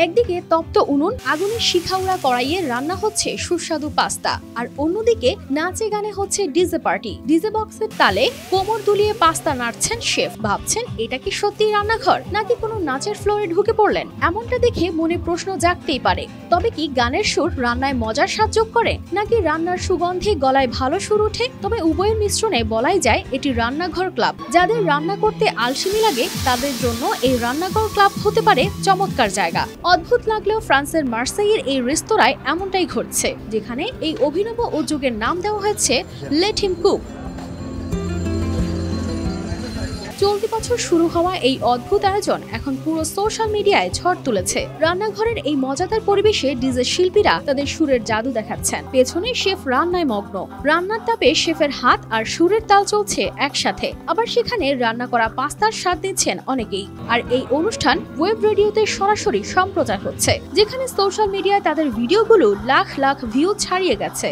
একদিকে তপ্ত উনুন, আগুনের শিখাউড়া কড়াইয়ে রান্না হচ্ছে সুস্বাদু পাস্তা, আর অন্যদিকে নাচে গানে হচ্ছে ডিজে পার্টি। ডিজে বক্সের তালে কোমর দুলিয়ে পাস্তা নাড়ছেন শেফ। ভাবছেন এটা কি সত্যিই রান্নাঘর নাকি কোনো নাচের ফ্লোরে ঢুকে পড়লেন? এমনটা দেখে মনে প্রশ্ন জাগতেই পারে। তবে কি গানের সুর রান্নায় মজার স্বাদ যোগ করে, নাকি রান্নার সুগন্ধে গলায় ভালো সুর ওঠে? তবে উভয়ের মিশ্রণে বলাই যায় এটি রান্নাঘর ক্লাব। যাদের রান্না করতে আলসেমি লাগে তাদের জন্য এই রান্নাঘর ক্লাব হতে পারে চমৎকার জায়গা। অদ্ভুত লাগলেও ফ্রান্সের মার্সেইয়ের এই রেস্তোরাঁয় এমনটাই ঘটছে, যেখানে এই অভিনব উদ্যোগের নাম দেওয়া হয়েছে লেট হিম কুক। চলতি বছর শুরু হওয়া এই অদ্ভুত আয়োজন এখন পুরো সোশ্যাল মিডিয়ায় ঝড় তুলেছে। রান্নাঘরের এই মজাদার পরিবেশে ডিজে শিল্পীরা তাদের সুরের জাদু দেখাচ্ছেন। পেছনে শেফ রান্নায় মগ্ন। রান্নার তাপে শেফের হাত আর সুরের তাল চলছে একসাথে। আবার সেখানে রান্না করা পাস্তার স্বাদ নিচ্ছেন অনেকেই। আর এই অনুষ্ঠান ওয়েব রেডিওতে সরাসরি সম্প্রচার হচ্ছে, যেখানে সোশ্যাল মিডিয়ায় তাদের ভিডিওগুলো লাখ লাখ ভিউ ছাড়িয়ে গেছে।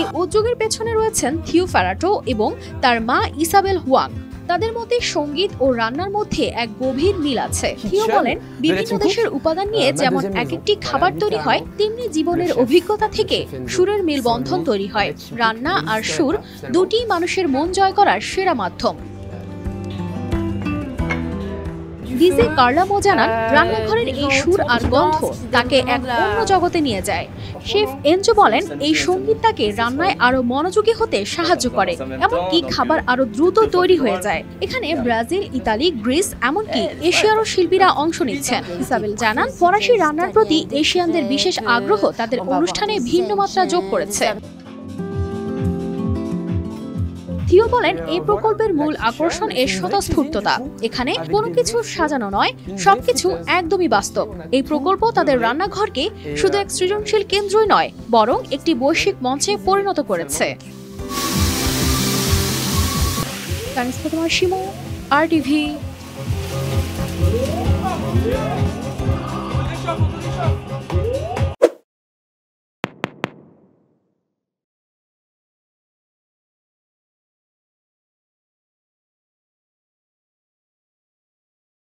এই উদ্যোগের পেছনে রয়েছেন থিও ফ্যারাটো এবং তার মা ইসাবেল হুয়াং। তাদের মতে সঙ্গীত ও রান্নার মধ্যে এক গভীর মিল আছে। থিও বলেন, বিভিন্ন দেশের উপাদান নিয়ে যেমন এক একটি খাবার তৈরি হয়, তেমনি জীবনের অভিজ্ঞতা থেকে সুরের মেলবন্ধন তৈরি হয়। রান্না আর সুর দুটি মানুষের মন জয় করার সেরা মাধ্যম। ডিজে কার্লামো জানান, রান্নাঘরের এই সুর আর গন্ধ তাকে এক অন্য জগতে নিয়ে যায়। শেফ এনজো বলেন, এই সঙ্গীত তাকে রান্নায় আরো মনোযোগী হতে সাহায্য করে, এমনকি খাবার আরো দ্রুত তৈরি হয়ে যায়। এখানে ব্রাজিল, ইতালি, গ্রিস এমনকি এশিয়ারও শিল্পীরা অংশ নিচ্ছেন। ইসাবেল জানান, ফরাসি রান্নার প্রতি এশিয়ানদের বিশেষ আগ্রহ তাদের অনুষ্ঠানে ভিন্ন মাত্রা যোগ করেছে। থিও বলেন, এই প্রকল্পের মূল আকর্ষণ এর স্বতঃস্ফূর্ততা। এখানে কোনো কিছু সাজানো নয়, সবকিছু একদমই বাস্তব। এই প্রকল্প তাদের রান্নাঘরকে শুধু এক সৃজনশীল কেন্দ্রই নয়, বরং একটি বৈশ্বিক মঞ্চে পরিণত করেছে। শিমু, RTV।